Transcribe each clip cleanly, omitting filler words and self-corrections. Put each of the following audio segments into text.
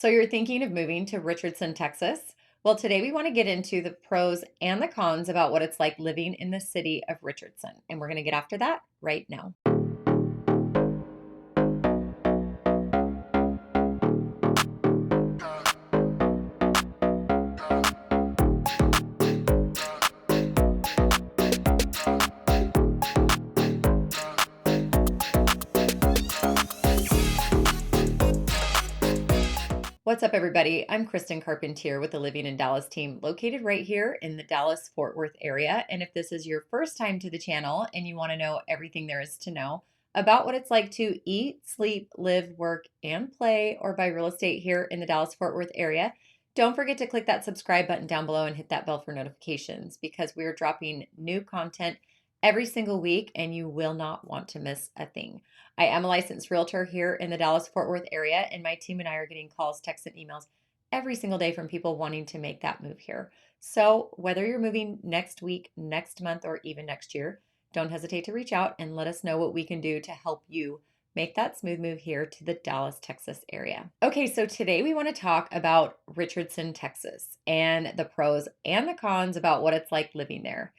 So you're thinking of moving to Richardson, Texas? Well, today we want to get into the pros and the cons about what it's like living in the city of Richardson. And we're going to get after that right now. What's up, everybody? I'm Kristen Carpentier with the Living in Dallas team, located right here in the Dallas-Fort Worth area. And if this is your first time to the channel and you want to know everything there is to know about what it's like to eat, sleep, live, work, and play or buy real estate here in the Dallas-Fort Worth area, don't forget to click that subscribe button down below and hit that bell for notifications because we are dropping new content every single week and you will not want to miss a thing. I am a licensed realtor here in the Dallas-Fort Worth area, and my team and I are getting calls, texts, and emails every single day from people wanting to make that move here. So whether you're moving next week, next month, or even next year, don't hesitate to reach out and let us know what we can do to help you make that smooth move here to the Dallas, Texas area. Okay, so today we want to talk about Richardson, Texas, and the pros and the cons about what it's like living there.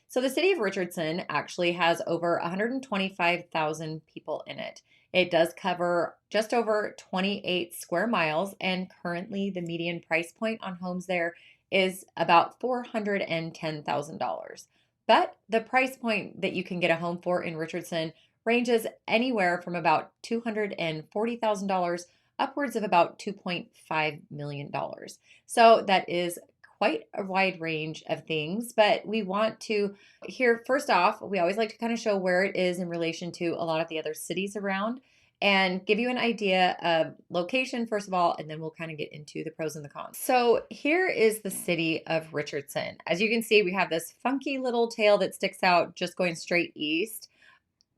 So the city of Richardson actually has over 125,000 people in it. It does cover just over 28 square miles, and currently the median price point on homes there is about $410,000. But the price point that you can get a home for in Richardson ranges anywhere from about $240,000 upwards of about $2.5 million. So that is quite a wide range of things, but we want to here, first off, we always like to kind of show where it is in relation to a lot of the other cities around and give you an idea of location, first of all, and then we'll kind of get into the pros and the cons. So here is the city of Richardson. As you can see, we have this funky little tail that sticks out just going straight east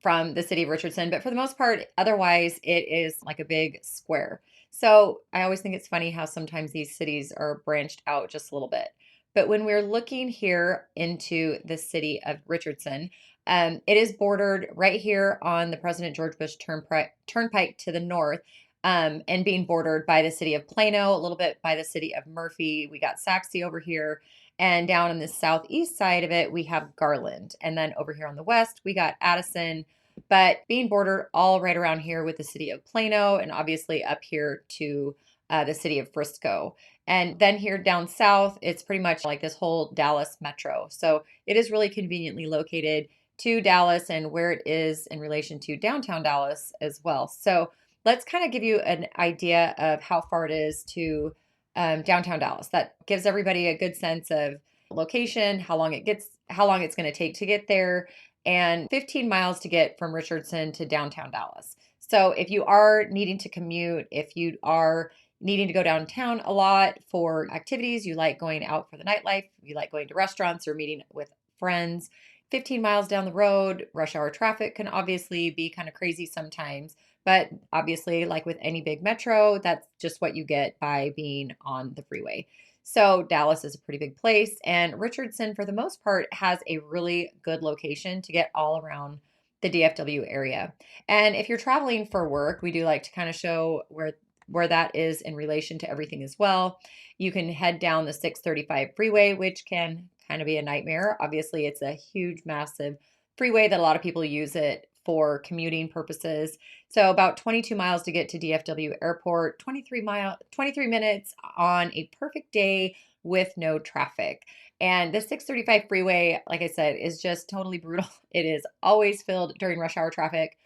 from the city of Richardson, but for the most part, otherwise, it is like a big square. So I always think it's funny how sometimes these cities are branched out just a little bit. But when we're looking here into the city of Richardson, it is bordered right here on the President George Bush Turnpike to the north, and being bordered by the city of Plano, a little bit by the city of Murphy. We got Saxe over here. And down on the southeast side of it, we have Garland. And then over here on the west, we got Addison, but being bordered all right around here with the city of Plano and obviously up here to the city of Frisco. And then here down south, it's pretty much like this whole Dallas metro. So it is really conveniently located to Dallas and where it is in relation to downtown Dallas as well. So let's kind of give you an idea of how far it is to downtown Dallas. That gives everybody a good sense of location, how long it's going to take to get there, and 15 miles to get from Richardson to downtown Dallas. So if you are needing to commute, if you are needing to go downtown a lot for activities, you like going out for the nightlife, you like going to restaurants or meeting with friends, 15 miles down the road, rush hour traffic can obviously be kind of crazy sometimes. But obviously, like with any big metro, that's just what you get by being on the freeway. So Dallas is a pretty big place, and Richardson, for the most part, has a really good location to get all around the DFW area. And if you're traveling for work, we do like to kind of show where that is in relation to everything as well. You can head down the 635 freeway, which can kind of be a nightmare. Obviously, it's a huge, massive freeway that a lot of people use it for commuting purposes. So about 22 miles to get to DFW Airport, 23 minutes on a perfect day with no traffic. And the 635 freeway, like I said, is just totally brutal. It is always filled during rush hour traffic.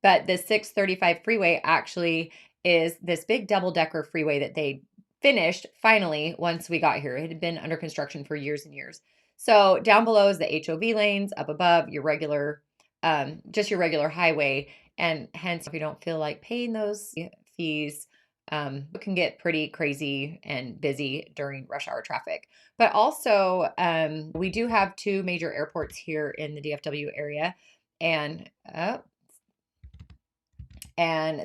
But the 635 freeway actually is this big double-decker freeway that they finished finally once we got here. It had been under construction for years and years. So down below is the HOV lanes, up above your regular just your regular highway. And hence, if you don't feel like paying those fees, it can get pretty crazy and busy during rush hour traffic. But also, we do have two major airports here in the DFW area. And the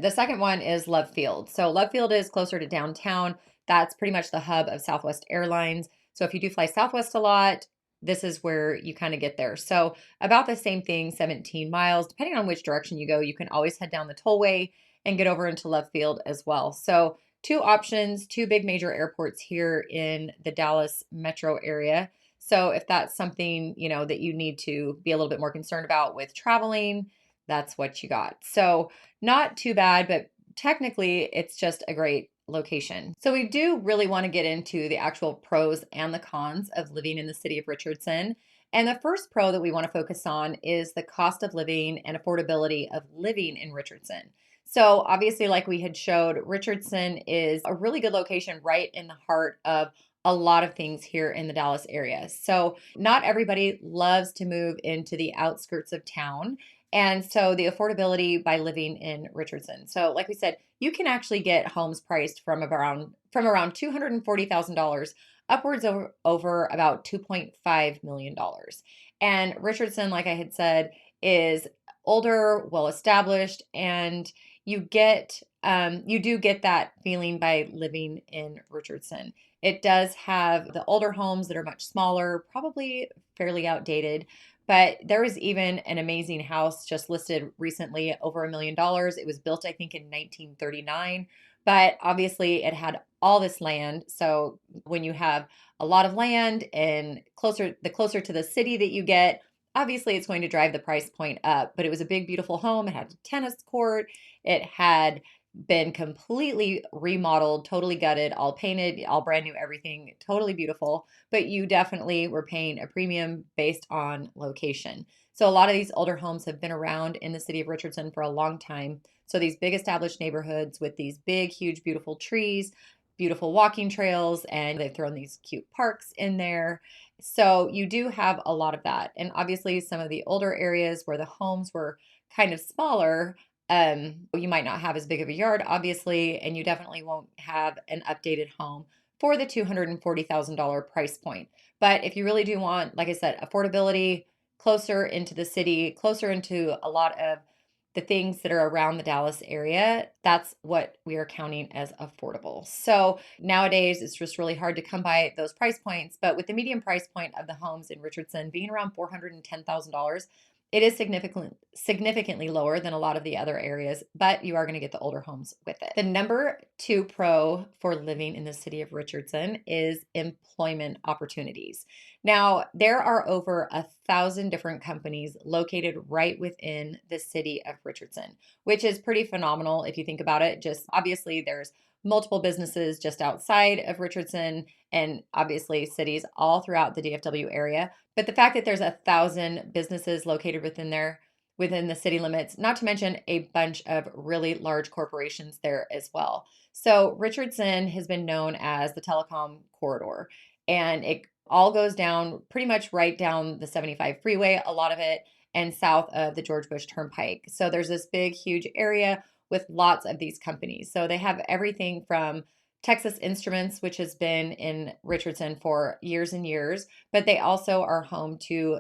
second one is Love Field. So Love Field is closer to downtown. That's pretty much the hub of Southwest Airlines. So if you do fly Southwest a lot, this is where you kind of get there. So about the same thing, 17 miles. Depending on which direction you go, you can always head down the tollway and get over into Love Field as well. So two options, two big major airports here in the Dallas metro area. So if that's something, that you need to be a little bit more concerned about with traveling, that's what you got. So not too bad, but technically it's just a great location. So we do really want to get into the actual pros and the cons of living in the city of Richardson. And the first pro that we want to focus on is the cost of living and affordability of living in Richardson. So obviously, like we had showed, Richardson is a really good location right in the heart of a lot of things here in the Dallas area. So not everybody loves to move into the outskirts of town. And so the affordability by living in Richardson. So like we said, you can actually get homes priced from around $240,000 upwards over about $2.5 million. And Richardson, like I had said, is older, well established, and you do get that feeling by living in Richardson. It does have the older homes that are much smaller, probably fairly outdated. But there was even an amazing house just listed recently at over $1 million. It was built, I think, in 1939. But obviously, it had all this land. So when you have a lot of land and the closer to the city that you get, obviously it's going to drive the price point up. But it was a big, beautiful home. It had a tennis court. It had been completely remodeled, totally gutted, all painted, all brand new, everything, totally beautiful. But you definitely were paying a premium based on location. So a lot of these older homes have been around in the city of Richardson for a long time. So these big established neighborhoods with these big, huge, beautiful trees, beautiful walking trails, and they've thrown these cute parks in there. So you do have a lot of that. And obviously some of the older areas where the homes were kind of smaller, you might not have as big of a yard, obviously, and you definitely won't have an updated home for the $240,000 price point. But if you really do want, like I said, affordability, closer into the city, closer into a lot of the things that are around the Dallas area, that's what we are counting as affordable. So nowadays, it's just really hard to come by those price points. But with the median price point of the homes in Richardson being around $410,000, it is significantly lower than a lot of the other areas, but you are going to get the older homes with it. The number two pro for living in the city of Richardson is employment opportunities. Now, there are over 1,000 different companies located right within the city of Richardson, which is pretty phenomenal if you think about it. Just obviously, there's multiple businesses just outside of Richardson and obviously cities all throughout the DFW area. But the fact that there's 1,000 businesses located within there, within the city limits, not to mention a bunch of really large corporations there as well. So Richardson has been known as the telecom corridor, and it all goes down pretty much right down the 75 freeway, a lot of it, and south of the George Bush Turnpike. So there's this big, huge area with lots of these companies. So they have everything from Texas Instruments, which has been in Richardson for years and years, but they also are home to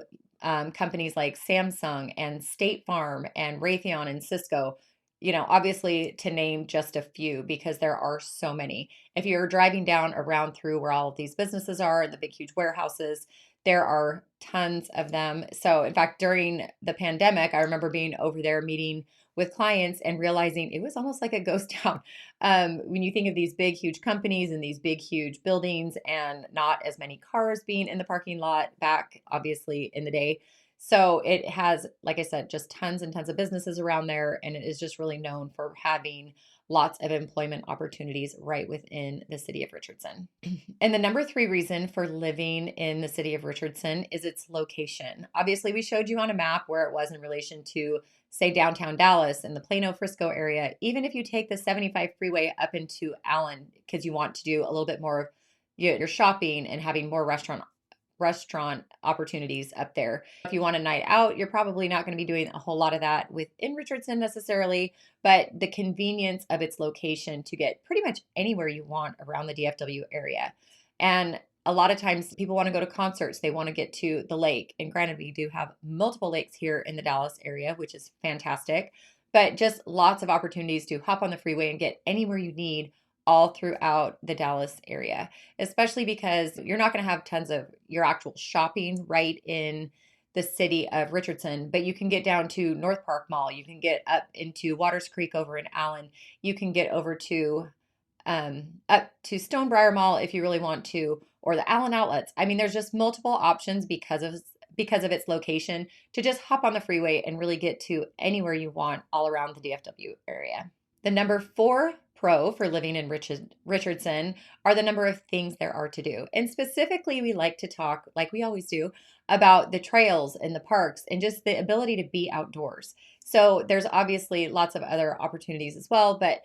companies like Samsung and State Farm and Raytheon and Cisco, obviously to name just a few because there are so many. If you're driving down around through where all of these businesses are, the big, huge warehouses, there are tons of them. So, in fact, during the pandemic, I remember being over there meeting with clients and realizing it was almost like a ghost town. When you think of these big, huge companies and these big, huge buildings, and not as many cars being in the parking lot back, obviously, in the day. So it has, like I said, just tons and tons of businesses around there. And it is just really known for having lots of employment opportunities right within the city of Richardson. And the number three reason for living in the city of Richardson is its location. Obviously, we showed you on a map where it was in relation to, say, downtown Dallas and the Plano Frisco area. Even if you take the 75 freeway up into Allen, because you want to do a little bit more of your shopping and having more restaurant opportunities up there. If you want a night out, you're probably not going to be doing a whole lot of that within Richardson necessarily, but the convenience of its location to get pretty much anywhere you want around the DFW area. And a lot of times people want to go to concerts, they want to get to the lake. And granted, we do have multiple lakes here in the Dallas area, which is fantastic, but just lots of opportunities to hop on the freeway and get anywhere you need all throughout the Dallas area, especially because you're not going to have tons of your actual shopping right in the city of Richardson, but you can get down to North Park Mall. You can get up into Waters Creek over in Allen. You can get over to up to Stonebriar Mall if you really want to, or the Allen Outlets. I mean, there's just multiple options because of its location to just hop on the freeway and really get to anywhere you want all around the DFW area. The number four pro for living in Richardson are the number of things there are to do. And specifically, we like to talk, like we always do, about the trails and the parks and just the ability to be outdoors. So there's obviously lots of other opportunities as well, but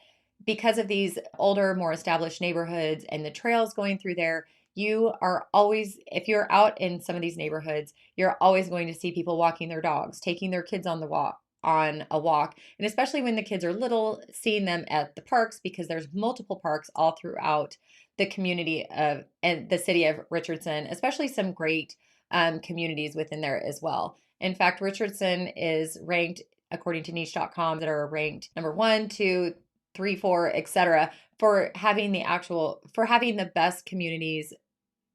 because of these older, more established neighborhoods and the trails going through there, you are always, if you're out in some of these neighborhoods, you're always going to see people walking their dogs, taking their kids on a walk, and especially when the kids are little, seeing them at the parks because there's multiple parks all throughout the community of and the city of Richardson, especially some great communities within there as well. In fact, Richardson is ranked, according to niche.com, that are ranked number 1, 2, 3, 4, etc., for having the best communities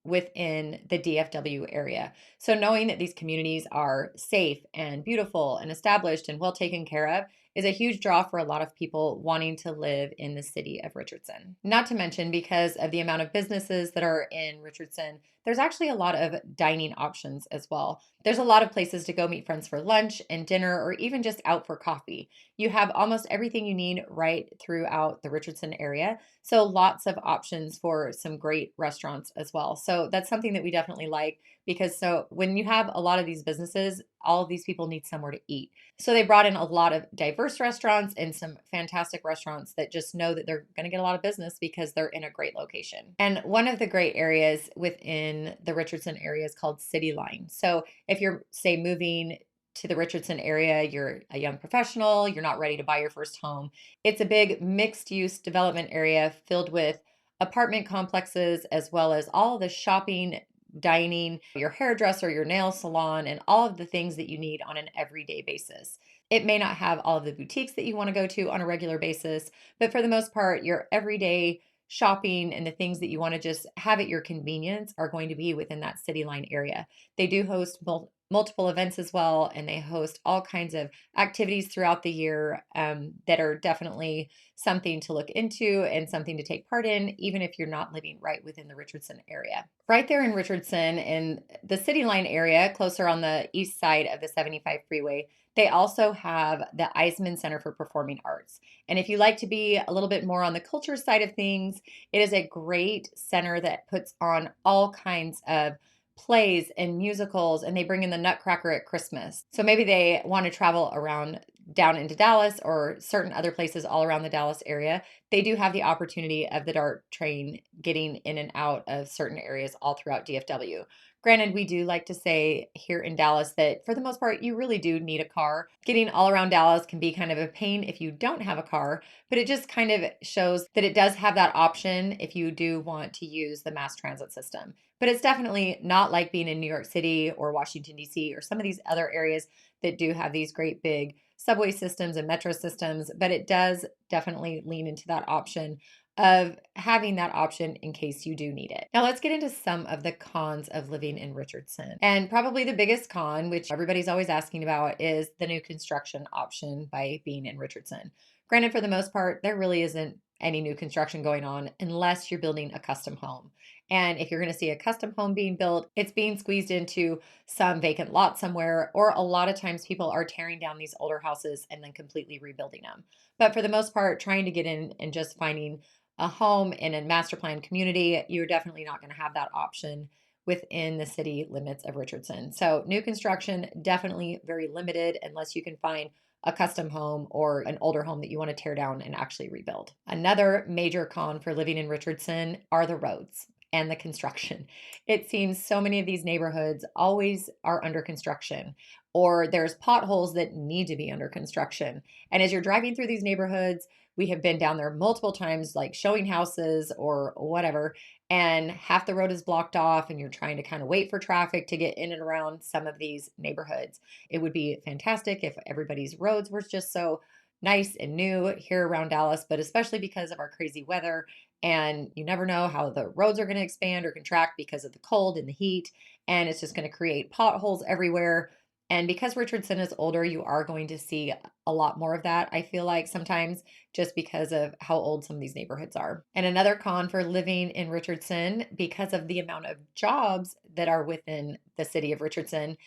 within the DFW area. So knowing that these communities are safe and beautiful and established and well taken care of is a huge draw for a lot of people wanting to live in the city of Richardson. Not to mention, because of the amount of businesses that are in Richardson, there's actually a lot of dining options as well. There's a lot of places to go meet friends for lunch and dinner, or even just out for coffee. You have almost everything you need right throughout the Richardson area. So lots of options for some great restaurants as well. So that's something that we definitely like, because so when you have a lot of these businesses, all of these people need somewhere to eat. So they brought in a lot of diverse restaurants and some fantastic restaurants that just know that they're going to get a lot of business because they're in a great location. And one of the great areas within the Richardson area is called City Line. So if you're, say, moving to the Richardson area, you're a young professional, you're not ready to buy your first home. It's a big mixed use development area filled with apartment complexes, as well as all the shopping, dining, your hairdresser, your nail salon, and all of the things that you need on an everyday basis. It may not have all of the boutiques that you want to go to on a regular basis, but for the most part, your everyday shopping and the things that you want to just have at your convenience are going to be within that City Line area. They do host multiple events as well, and they host all kinds of activities throughout the year that are definitely something to look into and something to take part in, even if you're not living right within the Richardson area. Right there in Richardson, in the City Line area, closer on the east side of the 75 freeway, they also have the Eisman Center for Performing Arts. And if you like to be a little bit more on the culture side of things, it is a great center that puts on all kinds of plays and musicals, and they bring in the Nutcracker at Christmas. So maybe they want to travel around down into Dallas or certain other places all around the Dallas area. They do have the opportunity of the DART train getting in and out of certain areas all throughout DFW. Granted, we do like to say here in Dallas that for the most part, you really do need a car. Getting all around Dallas can be kind of a pain if you don't have a car, but it just kind of shows that it does have that option if you do want to use the mass transit system. But it's definitely not like being in New York City or Washington, D.C., or some of these other areas that do have these great big subway systems and metro systems. But it does definitely lean into that option of having that option in case you do need it. Now, let's get into some of the cons of living in Richardson. And probably the biggest con, which everybody's always asking about, is the new construction option by being in Richardson. Granted, for the most part, there really isn't any new construction going on unless you're building a custom home. And if you're going to see a custom home being built, it's being squeezed into some vacant lot somewhere, or a lot of times people are tearing down these older houses and then completely rebuilding them. But for the most part, trying to get in and just finding a home in a master plan community, you're definitely not going to have that option within the city limits of Richardson. So new construction, definitely very limited unless you can find a custom home or an older home that you want to tear down and actually rebuild. Another major con for living in Richardson are the roads and the construction. It seems so many of these neighborhoods always are under construction, or there's potholes that need to be under construction. And as you're driving through these neighborhoods, we have been down there multiple times, like showing houses or whatever, and half the road is blocked off, and you're trying to kind of wait for traffic to get in and around some of these neighborhoods. It would be fantastic if everybody's roads were just so nice and new here around Dallas, but especially because of our crazy weather. And you never know how the roads are going to expand or contract because of the cold and the heat. And it's just going to create potholes everywhere. And because Richardson is older, you are going to see a lot more of that, I feel like sometimes, just because of how old some of these neighborhoods are. And another con for living in Richardson, because of the amount of jobs that are within the city of Richardson,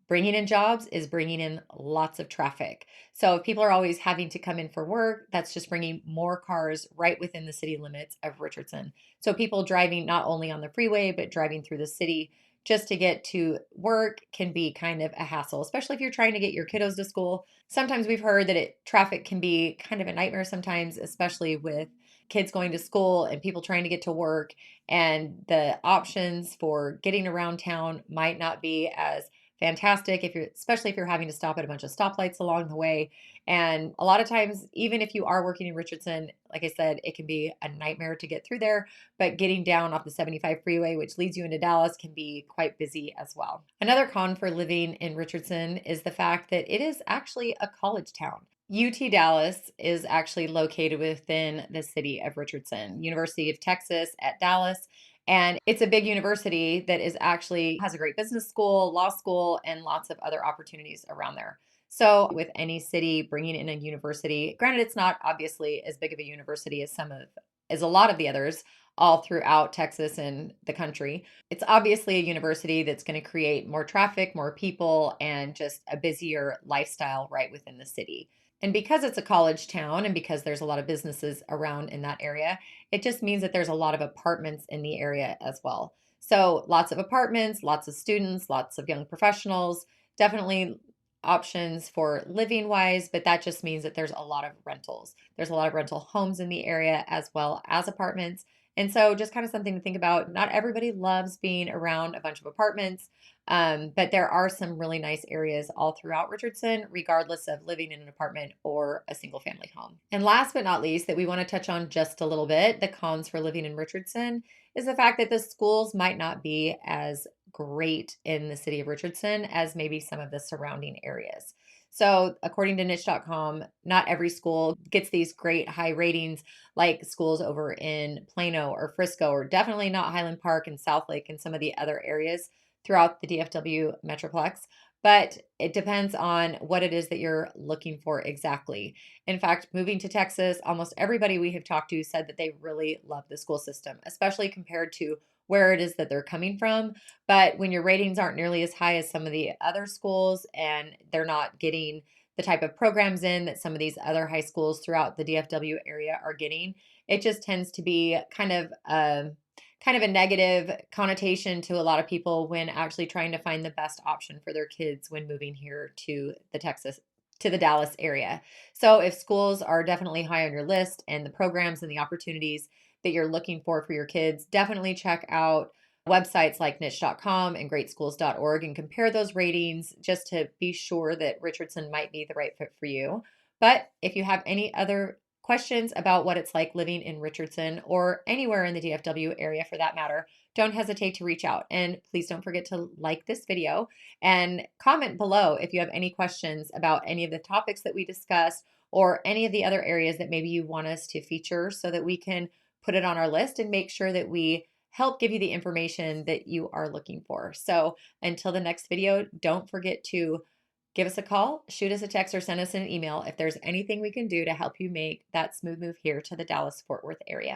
bringing in jobs is bringing in lots of traffic. So if people are always having to come in for work, that's just bringing more cars right within the city limits of Richardson. So people driving not only on the freeway, but driving through the city just to get to work can be kind of a hassle, especially if you're trying to get your kiddos to school. Sometimes we've heard that traffic can be kind of a nightmare sometimes, especially with kids going to school and people trying to get to work. And the options for getting around town might not be as fantastic especially if you're having to stop at a bunch of stoplights along the way. And a lot of times, even if you are working in Richardson, like I said, it can be a nightmare to get through there, but getting down off the 75 freeway, which leads you into Dallas, can be quite busy as well. Another con for living in Richardson is the fact that it is actually a college town. UT Dallas is actually located within the city of Richardson, University of Texas at Dallas. And it's a big university that is actually has a great business school, law school, and lots of other opportunities around there. So with any city bringing in a university, granted, it's not obviously as big of a university as a lot of the others all throughout Texas and the country. It's obviously a university that's going to create more traffic, more people, and just a busier lifestyle right within the city. And because it's a college town and because there's a lot of businesses around in that area, it just means that there's a lot of apartments in the area as well. So lots of apartments, lots of students, lots of young professionals, definitely options for living wise, but that just means that there's a lot of rentals. There's a lot of rental homes in the area as well as apartments. And so just kind of something to think about. Not everybody loves being around a bunch of apartments, but there are some really nice areas all throughout Richardson, regardless of living in an apartment or a single family home. And last but not least, that we want to touch on just a little bit, the cons for living in Richardson, is the fact that the schools might not be as great in the city of Richardson as maybe some of the surrounding areas. So, according to niche.com, not every school gets these great high ratings like schools over in Plano or Frisco, or definitely not Highland Park and Southlake and some of the other areas throughout the DFW Metroplex. But it depends on what it is that you're looking for exactly. In fact, moving to Texas, almost everybody we have talked to said that they really love the school system, especially compared to where it is that they're coming from. But when your ratings aren't nearly as high as some of the other schools and they're not getting the type of programs in that some of these other high schools throughout the DFW area are getting, it just tends to be kind of kind of a negative connotation to a lot of people when actually trying to find the best option for their kids when moving here to the Dallas area. So if schools are definitely high on your list and the programs and the opportunities that you're looking for your kids, definitely check out websites like niche.com and greatschools.org and compare those ratings just to be sure that Richardson might be the right fit for you. But if you have any other questions about what it's like living in Richardson or anywhere in the DFW area for that matter, don't hesitate to reach out. And please don't forget to like this video and comment below if you have any questions about any of the topics that we discussed or any of the other areas that maybe you want us to feature so that we can put it on our list and make sure that we help give you the information that you are looking for. So until the next video, don't forget to give us a call, shoot us a text, or send us an email if there's anything we can do to help you make that smooth move here to the Dallas-Fort Worth area.